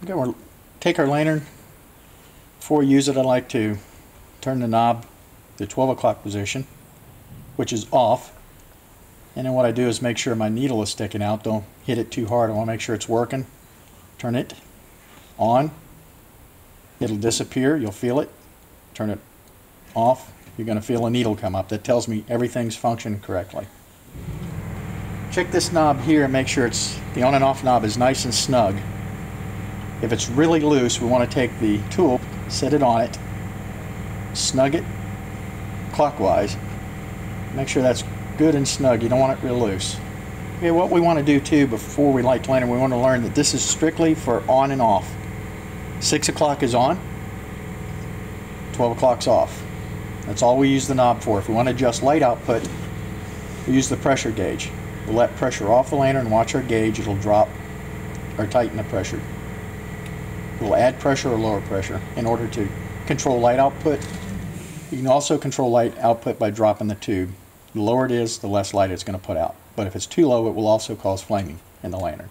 Okay, we'll take our lantern. Before we use it, I like to turn the knob to 12 o'clock position, which is off. And then what I do is make sure my needle is sticking out. Don't hit it too hard. I want to make sure it's working. Turn it on. It'll disappear. You'll feel it. Turn it off. You're going to feel a needle come up. That tells me everything's functioning correctly. Check this knob here and make sure the on and off knob is nice and snug. If it's really loose, we want to take the tool, set it on it, snug it clockwise. Make sure that's good and snug. You don't want it real loose. Okay, what we want to do too before we light the lantern, we want to learn that this is strictly for on and off. 6 o'clock is on, 12 o'clock's off. That's all we use the knob for. If we want to adjust light output, we use the pressure gauge. We'll let pressure off the lantern and watch our gauge. It'll drop or tighten the pressure. We'll add pressure or lower pressure in order to control light output. You can also control light output by dropping the tube. The lower it is, the less light it's going to put out. But if it's too low, it will also cause flaming in the lantern.